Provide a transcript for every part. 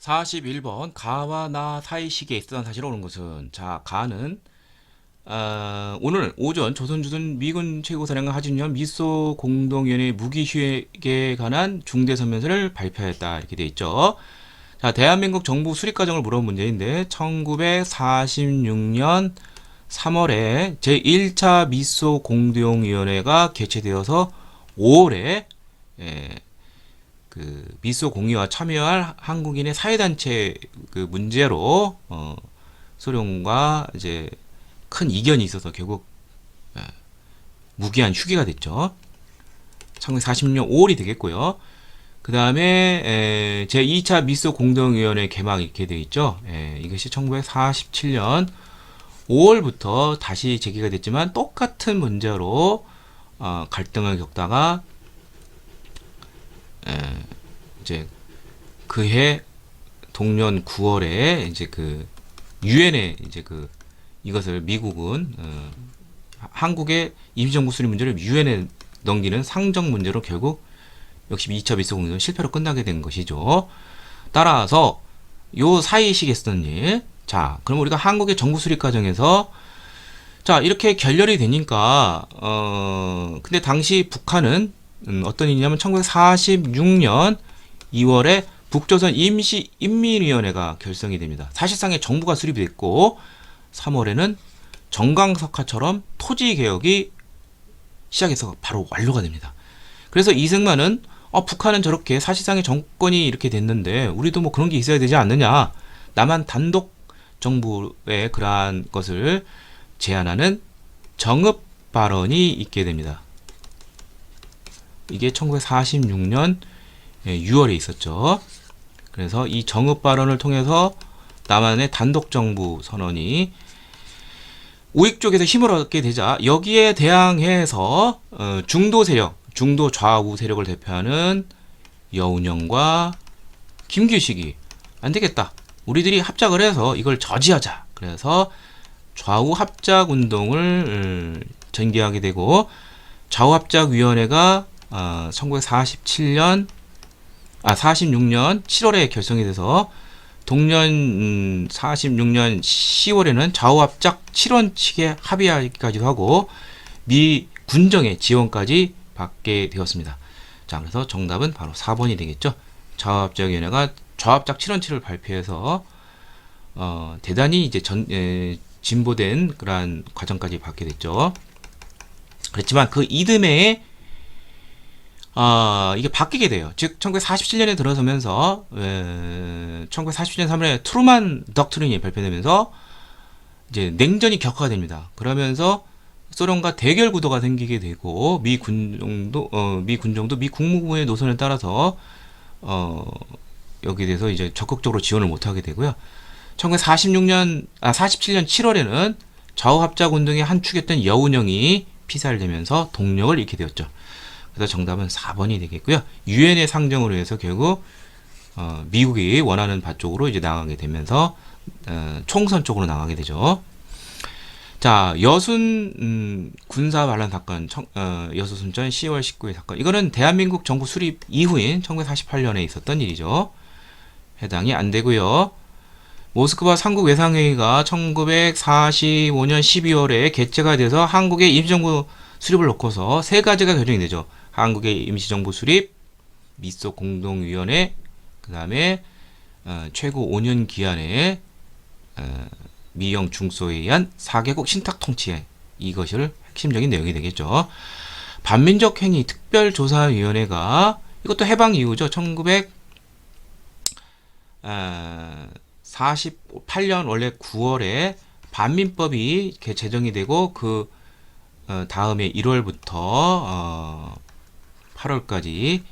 41번 가와 나 사이 시기에 있었던 사실을 오는 것은 자 가는 오늘 오전 조선주둔 미군 최고사령관 하진영 미소 공동위원회 무기 휴획에 관한 중대 선면서를 발표했다 이렇게 돼 있죠. 자 대한민국 정부 수립 과정을 물어본 문제인데 1946년 3월에 제1차 미소 공동위원회가 개최되어서 5월에 그 미소 공유와 참여할 한국인의 사회단체 그 문제로 소련과 이제 큰 이견이 있어서 결국 무기한 휴게가 됐죠. 1946년 5월이 되겠고요. 그 다음에 제2차 미소 공동위원회 개막 이렇게 되어 있죠. 이것이 1947년 5월부터 다시 제기가 됐지만 똑같은 문제로 갈등을 겪다가 이제 그해 동년 9월에 이제 그 유엔에 이제 그 이것을 미국은 한국의 임시정부 수립 문제를 유엔에 넘기는 상정 문제로 결국 역시 2차 미소 공동은 실패로 끝나게 된 것이죠. 따라서 요 사이 시기에 쓰던 일. 자, 그럼 우리가 한국의 정부 수립 과정에서 자 이렇게 결렬이 되니까 근데 당시 북한은 어떤 일이냐면 1946년 2월에 북조선 임시인민위원회가 결성이 됩니다. 사실상의 정부가 수립이 됐고 3월에는 정강석화처럼 토지개혁이 시작해서 바로 완료가 됩니다. 그래서 이승만은 북한은 저렇게 사실상의 정권이 이렇게 됐는데 우리도 뭐 그런 게 있어야 되지 않느냐. 남한 단독 정부의 그러한 것을 제안하는 정읍 발언이 있게 됩니다. 이게 1946년 6월에 있었죠. 그래서 이 정읍 발언을 통해서 남한의 단독 정부 선언이 우익 쪽에서 힘을 얻게 되자 여기에 대항해서 중도 세력, 중도 좌우 세력을 대표하는 여운형과 김규식이 안 되겠다. 우리들이 합작을 해서 이걸 저지하자. 그래서 좌우 합작 운동을 전개하게 되고 좌우합작위원회가 1946년 7월에 결성이 돼서 동년 46년 10월에는 좌우합작 7원 측에 합의하기까지도 하고 미 군정의 지원까지 받게 되었습니다. 자, 그래서 정답은 바로 4번이 되겠죠. 좌우합작위원회가 좌우합작 7원치를 발표해서 대단히 이제 진보된 그러한 과정까지 받게 됐죠. 그렇지만 그 이듬해에 이게 바뀌게 돼요. 즉 1947년에 들어서면서 1947년 3월에 트루만 덕트린이 발표되면서 이제 냉전이 격화됩니다. 그러면서 소련과 대결 구도가 생기게 되고 미 군정도 미 국무부의 노선에 따라서 여기에 대해서 이제 적극적으로 지원을 못하게 되고요. 47년 7월에는 좌우합작 운동의 한 축이었던 여운형이 피살되면서 동력을 잃게 되었죠. 그래서 정답은 4번이 되겠고요. 유엔의 상정으로 해서 결국 미국이 원하는 바 쪽으로 이제 나가게 되면서 총선 쪽으로 나가게 되죠. 자, 여순 군사 반란 사건, 여수순전 10월 19일 사건. 이거는 대한민국 정부 수립 이후인 1948년에 있었던 일이죠. 해당이 안 되고요. 모스크바 삼국 외상회의가 1945년 12월에 개최가 돼서 한국의 임시정부 수립을 놓고서 세 가지가 결정이 되죠. 한국의 임시정부 수립, 미소 공동위원회, 그 다음에 최고 5년 기한의 미영 중소에 의한 4개국 신탁 통치에 이것을 핵심적인 내용이 되겠죠. 반민족 행위 특별조사위원회가 이것도 해방 이후죠. 1948년 원래 9월에 반민법이 제정이 되고 그 다음에 1월부터 8월까지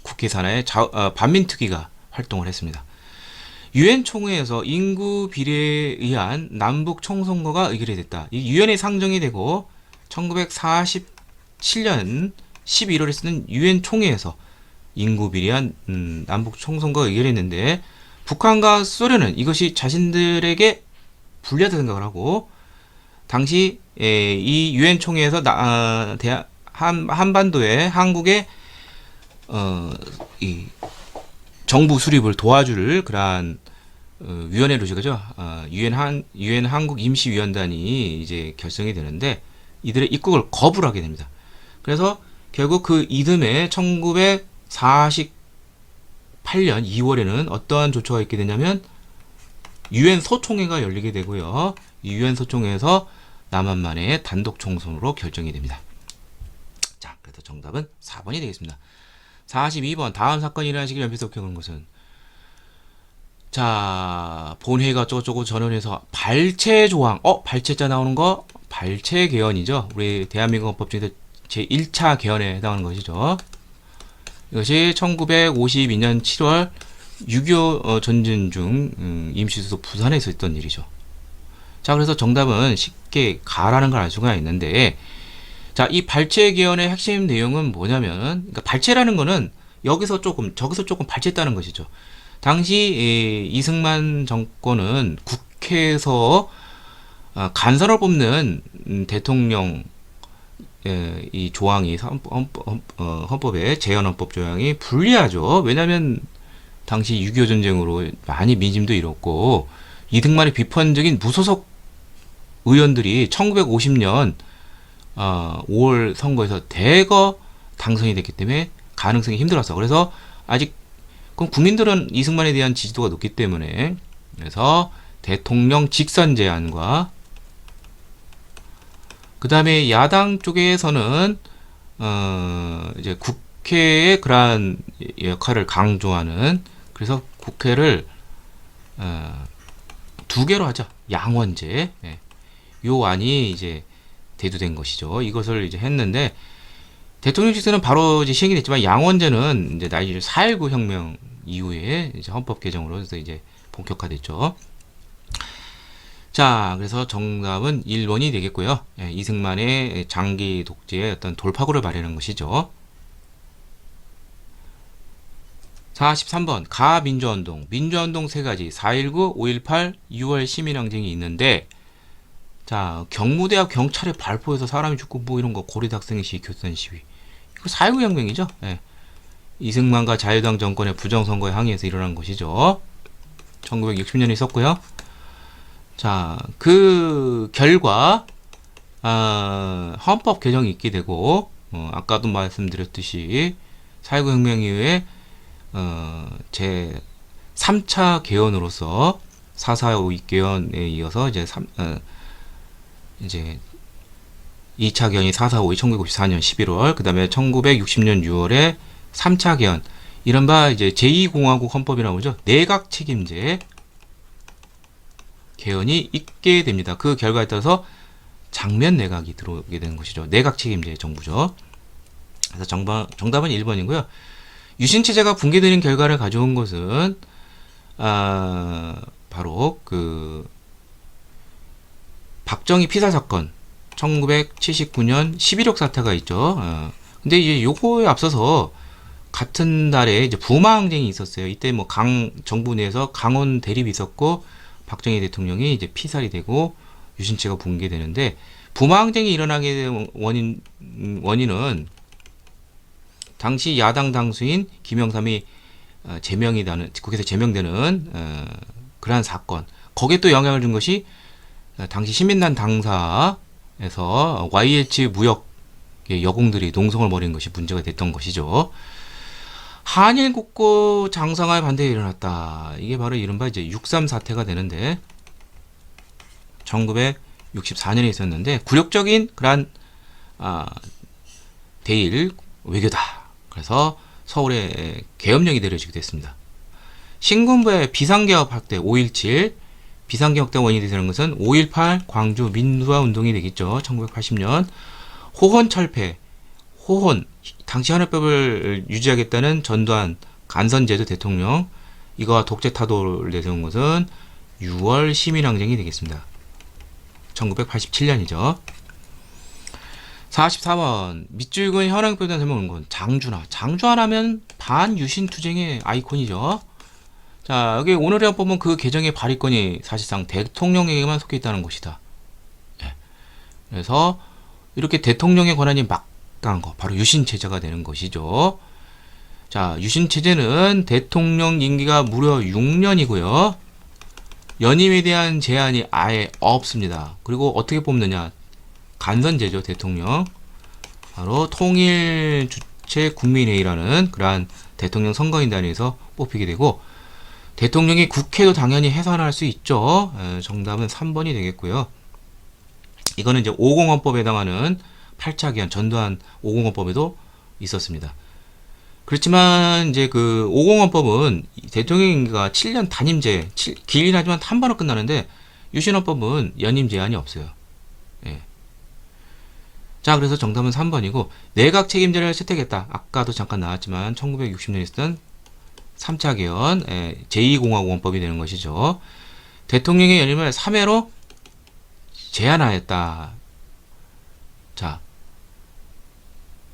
국회 산하에 반민특위가 활동을 했습니다. 유엔 총회에서 인구 비례에 의한 남북 총선거가 의결이 됐다. 이 유엔에 상정이 되고 1947년 11월에 쓰는 유엔 총회에서 인구 비례한 남북 총선거가 의결했는데 북한과 소련은 이것이 자신들에게 불리하다 생각을 하고 당시 이 유엔 총회에서 한반도에 한국의 이 정부 수립을 도와줄 그러한 위원회로 그죠? 유엔 한국 임시위원단이 이제 결성이 되는데 이들의 입국을 거부를 하게 됩니다. 그래서 결국 그 이듬해 1948년 2월에는 어떠한 조처가 있게 되냐면 유엔 소총회가 열리게 되고요. 이 유엔 소총회에서 남한만의 단독 총선으로 결정이 됩니다. 자, 그래서 정답은 4번이 되겠습니다. 42번 다음 사건이 일어난 시기를 연필서 기억하는 것은 자 본회의가 어쩌고저쩌고 전원해서 발췌 조항 발췌자 나오는 거 발췌 개헌이죠. 우리 대한민국 헌법 중에서 제1차 개헌에 해당하는 것이죠. 이것이 1952년 7월 6.25 전쟁 중 임시수도 부산에 있었던 일이죠. 자 그래서 정답은 쉽게 가라는 걸 알 수가 있는데 자, 이 발췌 개헌의 핵심 내용은 뭐냐면, 그러니까 발췌라는 거는 여기서 조금, 저기서 조금 발췌했다는 것이죠. 당시 이승만 정권은 국회에서 간선을 뽑는 대통령 이 조항이 헌법에 재헌헌법 조항이 불리하죠. 왜냐하면 당시 6.25 전쟁으로 많이 민심도 잃었고 이승만의 비판적인 무소속 의원들이 1950년 5월 선거에서 대거 당선이 됐기 때문에 가능성이 힘들었어. 그래서 아직 그럼 국민들은 이승만에 대한 지지도가 높기 때문에 그래서 대통령 직선 제안과 그 다음에 야당 쪽에서는 이제 국회의 그러한 역할을 강조하는 그래서 국회를 두 개로 하자. 양원제. 요 안이 이제 대두된 것이죠. 이것을 이제 했는데 대통령 직선은 바로 이제 시행이 됐지만 양원제는 이제 나이 4.19 혁명 이후에 이제 헌법 개정으로 해서 이제 본격화됐죠. 자, 그래서 정답은 1번이 되겠고요. 이승만의 장기 독재의 어떤 돌파구를 마련한 것이죠. 43번 가민주화운동 민주화운동 세 가지 4.19, 5.18, 6월 시민항쟁이 있는데 자, 경무대학 경찰의 발포에서 사람이 죽고 뭐 이런 거 고려대 학생의 시위, 교수단 시위. 이거 4.19 혁명이죠. 이승만과 자유당 정권의 부정선거에 항의해서 일어난 것이죠. 1960년에 있었고요. 자, 그 결과 헌법 개정이 있게 되고 아까도 말씀드렸듯이 4.19 혁명 이후에 제 3차 개헌으로서 4.45 개헌에 이어서 이제 2차 개헌이 4.45이 1994년 11월, 그 다음에 1960년 6월에 3차 개헌, 이른바 이제 제2공화국 헌법이라고 하죠. 내각 책임제 개헌이 있게 됩니다. 그 결과에 따라서 장면 내각이 들어오게 되는 것이죠. 내각 책임제 정부죠. 그래서 정답은 1번이고요. 유신체제가 붕괴되는 결과를 가져온 것은 바로 그 박정희 피살 사건 1979년 11.6 사태가 있죠. 근데 이제 요거에 앞서서 같은 달에 이제 부마항쟁이 있었어요. 이때 뭐 정부 내에서 강원 대립이 있었고 박정희 대통령이 이제 피살이 되고 유신체가 붕괴되는데 부마항쟁이 일어나게 된 원인은 당시 야당 당수인 김영삼이 국회에서 제명되는 그러한 사건. 거기에 또 영향을 준 것이 당시 시민단 당사에서 YH 무역 여공들이 농성을 벌인 것이 문제가 됐던 것이죠. 한일 국고 장성화에 반대에 일어났다. 이게 바로 이른바 이제 6.3 사태가 되는데 1964년에 있었는데 굴욕적인 그러한 대일 외교다. 그래서 서울에 계엄령이 내려지게 됐습니다. 신군부의 비상개혁 때 5.17 비상개혁 때 원인이 되는 것은 5.18 광주 민주화 운동이 되겠죠. 1980년 호헌 철폐, 호헌 당시 헌법을 유지하겠다는 전두환 간선제도 대통령 이거와 독재 타도를 내세운 것은 6월 시민항쟁이 되겠습니다. 1987년이죠. 44번 밑줄근 현황표단 설명하는 건 장준하. 장준하라면 반유신투쟁의 아이콘이죠. 자, 여기 오늘의 헌법은 그 개정의 발의권이 사실상 대통령에게만 속해 있다는 것이다. 그래서 이렇게 대통령의 권한이 막강한 거 바로 유신체제가 되는 것이죠. 자, 유신 체제는 대통령 임기가 무려 6년이고요. 연임에 대한 제한이 아예 없습니다. 그리고 어떻게 뽑느냐? 간선제죠, 대통령. 바로 통일 주체 국민회의라는 그러한 대통령 선거인단에서 뽑히게 되고, 대통령이 국회도 당연히 해산할 수 있죠. 정답은 3번이 되겠고요. 이거는 이제 5공헌법에 해당하는 8차 기한 전두환 5공헌법에도 있었습니다. 그렇지만 이제 그 5공헌법은 대통령 임기가 7년 단임제, 길긴 하지만 한 번으로 끝나는데, 유신헌법은 연임 제한이 없어요. 예. 자, 그래서 정답은 3번이고, 내각 책임제를 채택했다. 아까도 잠깐 나왔지만 1960년에 있었던 3차 개헌, 제2공화국헌법이 되는 것이죠. 대통령의 연임을 3회로 제한하였다. 자,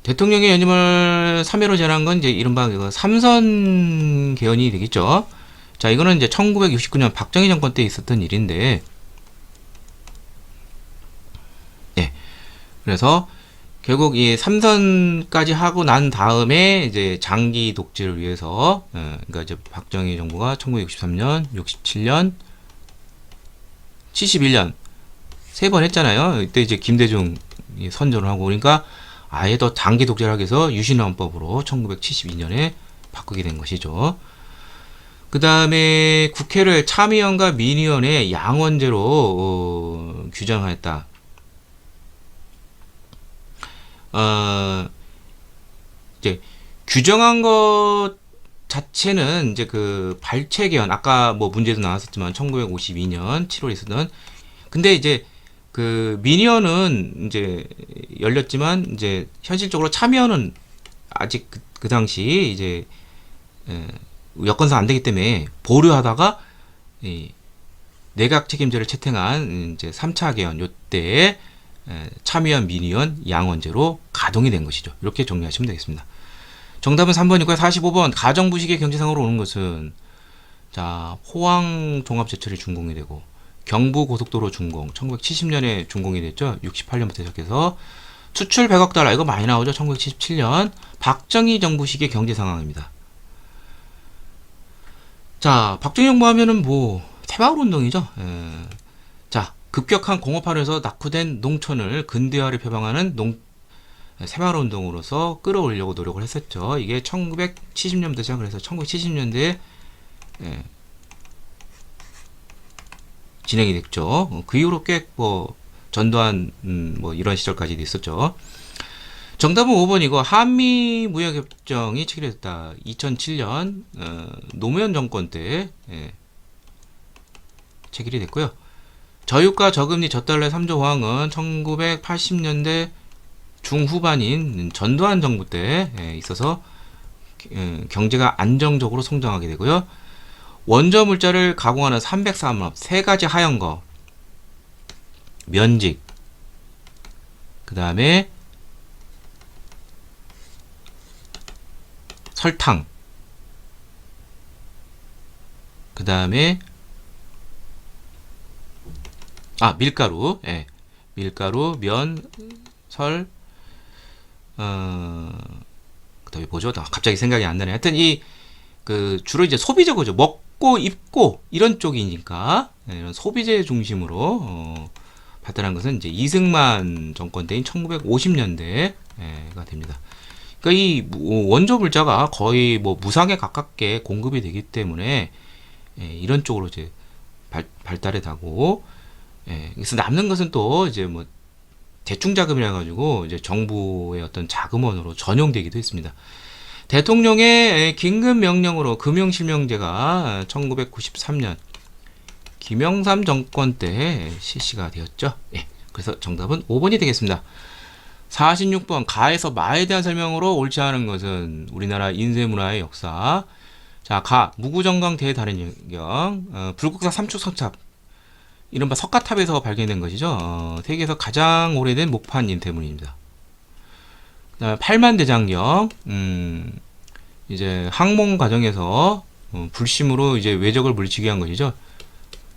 대통령의 연임을 3회로 제한한 건 이제 이른바 삼선 개헌이 되겠죠. 자, 이거는 이제 1969년 박정희 정권 때 있었던 일인데, 예. 그래서 결국 이 3선까지 하고 난 다음에 이제 장기 독재를 위해서, 그러니까 이제 박정희 정부가 1963년, 67년, 71년 세 번 했잖아요. 이때 이제 김대중이 선전을 하고, 그러니까 아예 더 장기 독재를 하기 위해서 유신헌법으로 1972년에 바꾸게 된 것이죠. 그 다음에 국회를 참의원과 민의원의 양원제로 규정하였다. 이제 규정한 것 자체는 이제 그 발췌 개헌, 아까 뭐 문제도 나왔었지만 1952년 7월에 있었던, 근데 이제 그 민의원은 이제 열렸지만 이제 현실적으로 참여는 아직 그 당시 이제 여건상 안 되기 때문에 보류하다가 이 내각 책임제를 채택한 이제 3차 개헌 요때 참의원, 민의원, 양원제로 가동이 된 것이죠. 이렇게 정리하시면 되겠습니다. 정답은 3번이고요. 45번 가정부식의 경제상으로 오는 것은, 자, 포항 종합제철이 준공이 되고, 경부고속도로 준공 1970년에 준공이 됐죠. 68년부터 시작해서 수출 100억 달러, 이거 많이 나오죠. 1977년 박정희 정부 시기의 경제 상황입니다. 자, 박정희 정부 하면은 뭐 새마을 운동이죠. 자, 급격한 공업화에서 낙후된 농촌을 근대화를 표방하는 새마을 운동으로서 끌어올리려고 노력을 했었죠. 이게 1970년부터 시작을 해서 1970년대에 진행이 됐죠. 그 이후로 꽤 뭐 전두환 뭐 이런 시절까지도 있었죠. 정답은 5번이고, 한미 무역협정이 체결됐다. 2007년 노무현 정권 때 체결이 됐고요. 저유가 저금리 저달러 3조 호황은 1980년대 중후반인 전두환 정부 때 있어서 경제가 안정적으로 성장하게 되고요. 원조 물자를 가공하는 303업, 세 가지 하연거, 면직, 그 다음에 설탕, 그 다음에 밀가루, 밀가루, 면, 설, 그다음에 뭐죠? 갑자기 생각이 안 나네. 하여튼 주로 이제 소비재 거죠. 먹고 입고 이런 쪽이니까 이런 소비재 중심으로 발달한 것은 이제 이승만 정권 때인 1950년대가 됩니다. 그러니까 이 원조 물자가 거의 뭐 무상에 가깝게 공급이 되기 때문에 이런 쪽으로 이제 발달해 가고, 그래서 남는 것은 또 이제 뭐 대충 자금이라 가지고 이제 정부의 어떤 자금원으로 전용되기도 했습니다. 대통령의 긴급 명령으로 금융실명제가 1993년 김영삼 정권 때 실시가 되었죠. 그래서 정답은 5번이 되겠습니다. 46번 가에서 마에 대한 설명으로 옳지 않은 것은 우리나라 인쇄문화의 역사. 자, 가 무구정강 대단원경, 불국사 삼축석탑, 이른바 석가탑에서 발견된 것이죠. 세계에서 가장 오래된 목판 때문입니다. 그다음에 팔만대장경, 이제 항몽 과정에서 불심으로 이제 외적을 물리치게 한 것이죠.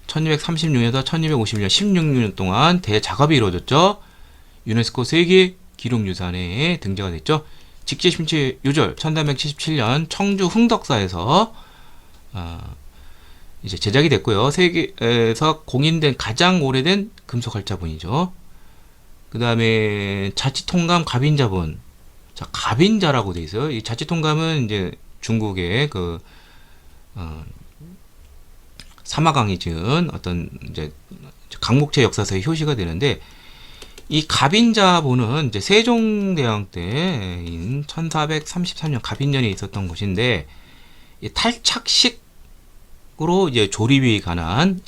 1236년에서 1251년 16년 동안 대작업이 이루어졌죠. 유네스코 세계 기록유산에 등재가 됐죠. 직제심취 요절 1377년 청주 흥덕사에서 이제 제작이 됐고요. 세계에서 공인된 가장 오래된 금속 활자본이죠. 그 다음에 자치통감 갑인자본. 자, 갑인자라고 돼 있어요. 이 자치통감은 이제 중국의 그 사마강이 지은 어떤 이제 강목체 역사서의 효시가 되는데, 이 갑인자본은 이제 세종대왕 때인 1433년 갑인년에 있었던 곳인데, 이 탈착식으로 이제 조립이 가능한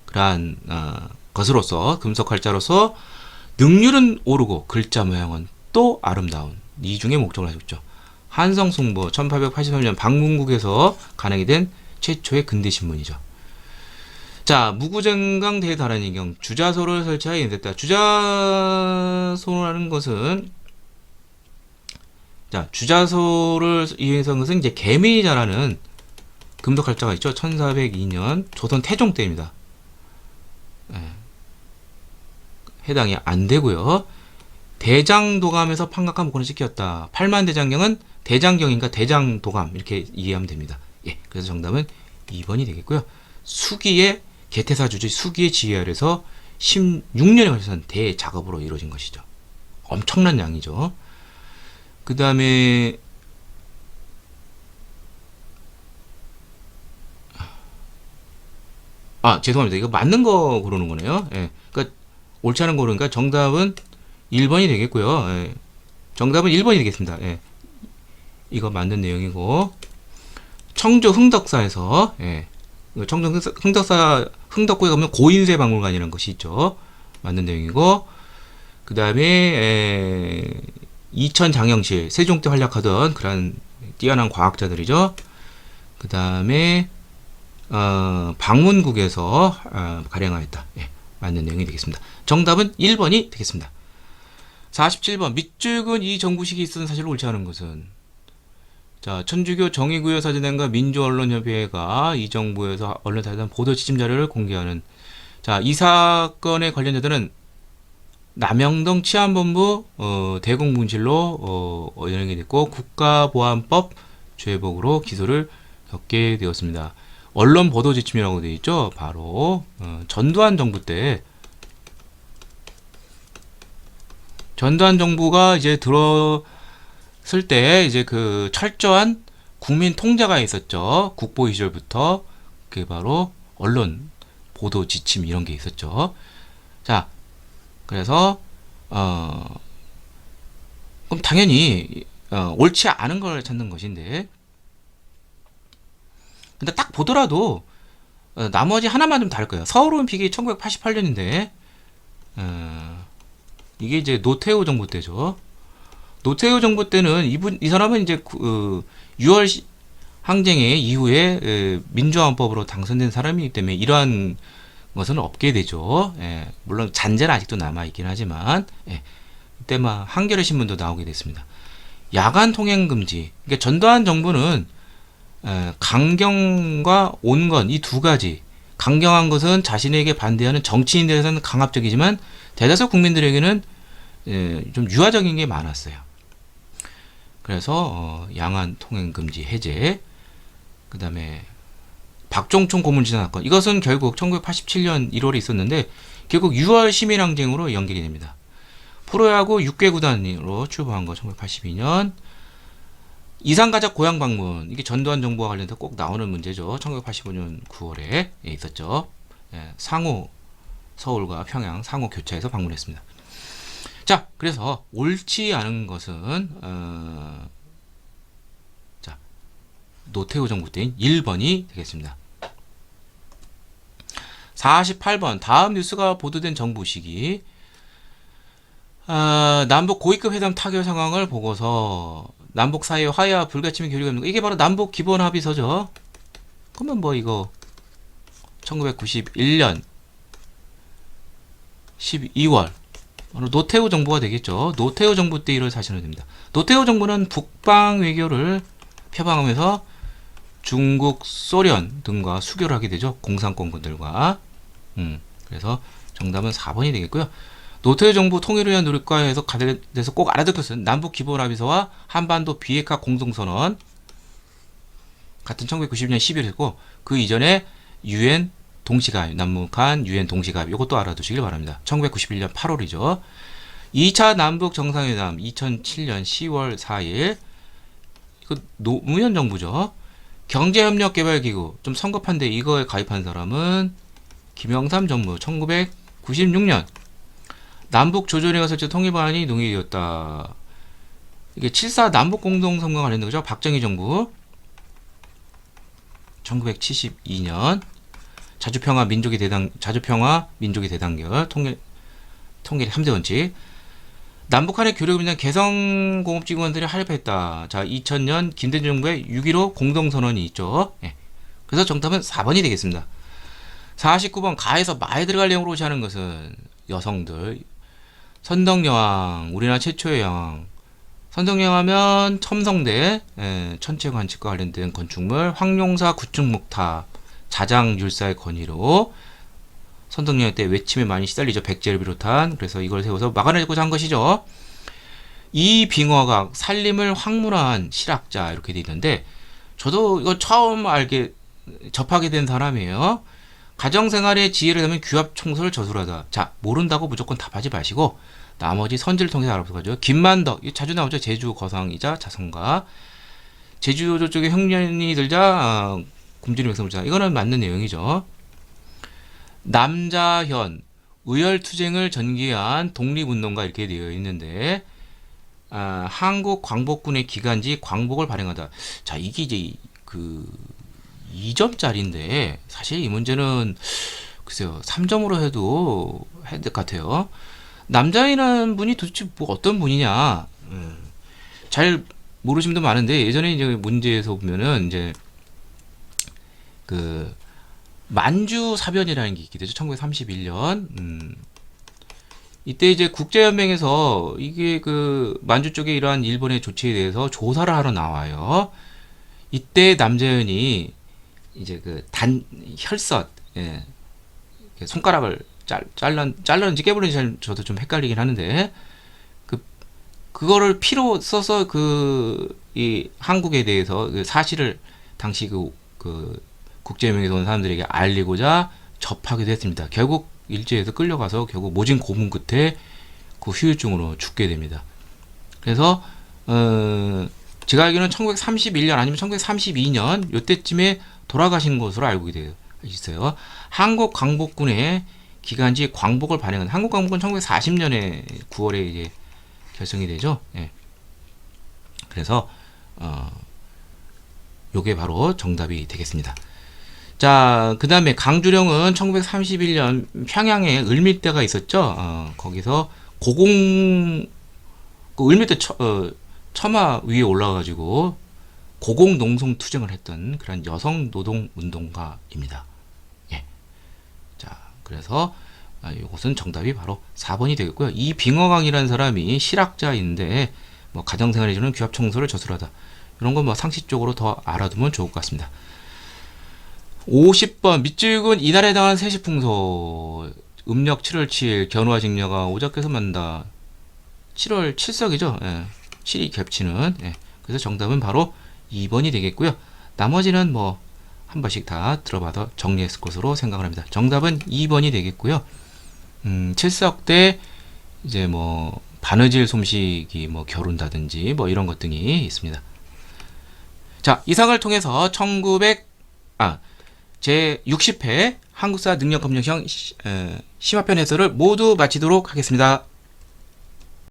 그러한 것으로서 금속 활자로서 능률은 오르고 글자 모양은 또 아름다운 이 중에 목적을 하셨죠. 한성숭보 1883년 방문국에서 간행이 된 최초의 근대 신문이죠. 자, 무구정강 대다란이경 주자소를 설치하여 인쇄했다. 주자소라는 것은, 자, 주자소를 이해한 것은 이제 개미자라는 금속 활자가 있죠. 1402년 조선 태종 때입니다. 해당이 안 되고요. 대장도감에서 판각한 목걸이를 찍혔다. 8만 대장경은 대장경인가 대장도감 이렇게 이해하면 됩니다. 예, 그래서 정답은 2번이 되겠고요. 수기의 개태사 주지 수기의 지휘 아래서 16년에 걸쳐서 대작업으로 이루어진 것이죠. 엄청난 양이죠. 그 다음에 죄송합니다. 이거 맞는 거 고르는 거네요. 예, 그러니까 옳지 않은 거 고르니까 정답은 1번이 되겠고요. 예, 정답은 1번이 되겠습니다. 예, 이거 맞는 내용이고, 청주 흥덕사에서, 예, 청주 흥덕사 흥덕구에 가면 고인쇄 박물관이라는 것이 있죠. 맞는 내용이고, 그 다음에 이천 장영실 세종 때 활약하던 그런 뛰어난 과학자들이죠. 그 다음에 방문국에서 발행하였다. 예, 맞는 내용이 되겠습니다. 정답은 1번이 되겠습니다. 47번 밑줄근 이 정부식이 있었던 사실을 옳지 않은 것은, 자, 천주교 정의구현 사진행과 민주언론협의회가 이 정부에서 언론사에 대한 보도 지침 자료를 공개하는, 자, 이 사건에 관련자들은 남영동 치안본부 대공분실로 연행이 됐고 국가보안법 죄복으로 기소를 겪게 되었습니다. 언론 보도 지침이라고 되어 있죠. 바로 전두환 정부 때, 전두환 정부가 이제 들어설 때 이제 그 철저한 국민 통제가 있었죠. 국보 시절부터. 그게 바로 언론 보도 지침 이런 게 있었죠. 자, 그래서 그럼 당연히 옳지 않은 걸 찾는 것인데, 근데 딱 보더라도 나머지 하나만 좀 다를 거예요. 서울올림픽이 1988년인데 이게 이제 노태우 정부 때죠. 노태우 정부 때는 이 사람은 이제 6월 항쟁의 이후에 민주화헌법으로 당선된 사람이기 때문에 이러한 것은 없게 되죠. 예, 물론 잔재는 아직도 남아있긴 하지만, 예, 이때 막 한겨레 신문도 나오게 됐습니다. 야간 통행 금지. 그러니까 전두환 정부는 강경과 온건 이 두 가지, 강경한 것은 자신에게 반대하는 정치인들에서는 강압적이지만 대다수 국민들에게는 좀 유화적인 게 많았어요. 그래서 양안 통행 금지 해제, 그 다음에 박종총 고문지사 사건, 이것은 결국 1987년 1월에 있었는데 결국 6월 시민항쟁으로 연결이 됩니다. 프로야구 6개 구단으로 출범한 거 1982년. 이산가족 고향 방문, 이게 전두환 정부와 관련해서 꼭 나오는 문제죠. 1985년 9월에 있었죠. 예, 상호, 서울과 평양 상호 교차해서 방문했습니다. 자, 그래서 옳지 않은 것은 자, 노태우 정부 때인 1번이 되겠습니다. 48번 다음 뉴스가 보도된 정부 시기, 남북 고위급 회담 타결 상황을 보고서 남북 사이의 화해와 불가침의 교류가 있는 거, 이게 바로 남북 기본 합의서죠. 그러면 뭐 이거 1991년 12월 바로 노태우 정부가 되겠죠. 노태우 정부 때 일을 사시면 됩니다. 노태우 정부는 북방 외교를 표방하면서 중국, 소련 등과 수교를 하게 되죠. 공산권군들과. 그래서 정답은 4번이 되겠고요. 노태우 정부 통일을 위한 노력과에서 가대에서 꼭 알아둘 것은 남북 기본합의서와 한반도 비핵화 공동선언 같은 1990년 11월이고 그 이전에 유엔 동시가입, 남북한 유엔 동시가입 이것도 알아두시길 바랍니다. 1991년 8월이죠. 2차 남북 정상회담 2007년 10월 4일 이거 노무현 정부죠. 경제협력개발기구 좀 성급한데 이거에 가입한 사람은 김영삼 정부 1996년 남북 조정회가 설치 통일방안이 논의되었다. 이게 7.4 남북공동선언 관련된 거죠. 박정희 정부 1972년 자주평화 민족의 대단결 통일 3대 원칙 남북한의 교류에 대한 개성공업지구원들이 할애했다. 자, 2000년 김대중 정부의 6.15 공동선언이 있죠. 예. 그래서 정답은 4번이 되겠습니다. 49번 가에서 마에 들어갈 내용으로 하는 것은 여성들 선덕여왕 우리나라 최초의 여왕 선덕여왕 하면 첨성대 천체관측과 관련된 건축물 황룡사 구축목탑 자장율사의 건의로 선덕여왕 때 외침에 많이 시달리죠. 백제를 비롯한. 그래서 이걸 세워서 막아내고자 한 것이죠. 이빙어각 산림을 황무한 실학자 이렇게 돼 있는데 저도 이거 처음 접하게 된 사람이에요. 가정생활의 지혜를 담은 규합청소를 저술하다. 자, 모른다고 무조건 답하지 마시고 나머지 선지를 통해서 알아보죠. 김만덕, 이거 자주 나오죠. 제주 거상이자 자성가. 제주 쪽에 흉년이 들자 굶주림 백성자. 이거는 맞는 내용이죠. 남자현, 의열투쟁을 전개한 독립운동가 이렇게 되어 있는데 한국 광복군의 기간지 광복을 발행하다. 자, 이게 이제 그 2점짜리인데 사실 이 문제는 글쎄요 3점으로 해도 할 것 같아요. 남자이라는 분이 도대체 뭐 어떤 분이냐 잘 모르시는 분도 많은데 예전에 이제 문제에서 보면은 이제 그 만주 사변이라는 게 있게 되죠. 1931년 이때 이제 국제연맹에서 이게 그 만주 쪽에 이러한 일본의 조치에 대해서 조사를 하러 나와요. 이때 남자연이 이제 그 혈서 손가락을 잘랐는지 깨부른지 저도 좀 헷갈리긴 하는데 그거를 피로 써서 이 한국에 대해서 그 사실을 당시 그 국제연맹에서 온 사람들에게 알리고자 접하게 됐습니다. 결국 일제에서 끌려가서 결국 모진 고문 끝에 그 후유증으로 죽게 됩니다. 그래서 제가 알기로는 1931년 아니면 1932년 요때쯤에 돌아가신 것으로 알고 있어요. 한국 광복군의 기간지 광복을 발행한 한국 광복은 1940년에 9월에 이제 결성이 되죠. 예. 그래서 요게 바로 정답이 되겠습니다. 자, 그 다음에 강주령은 1931년 평양에 을밀대가 있었죠. 거기서 을밀대 처마 위에 올라가가지고 고공농성 투쟁을 했던 그런 여성 노동 운동가입니다. 예. 자, 그래서 이것은 정답이 바로 4번이 되겠고요. 이 빙어강이라는 사람이 실학자인데 뭐 가정생활에 주는 규합청소를 저술하다. 이런 건 뭐 상식적으로 더 알아두면 좋을 것 같습니다. 50번 밑줄근 이날에 당한 세시풍소 음력 7월 7일 견우와 직녀가 오작해서 만다 7월 7석이죠. 예. 7이 겹치는. 예. 그래서 정답은 바로 2번이 되겠고요. 나머지는 뭐 한 번씩 다 들어봐서 정리했을 것으로 생각을 합니다. 정답은 2번이 되겠고요. 7석 때 이제 뭐 바느질 솜씨기 뭐 겨룬다든지 뭐 이런 것 등이 있습니다. 자, 이상을 통해서 제 60회 한국사 능력검증형 심화편 해설을 모두 마치도록 하겠습니다.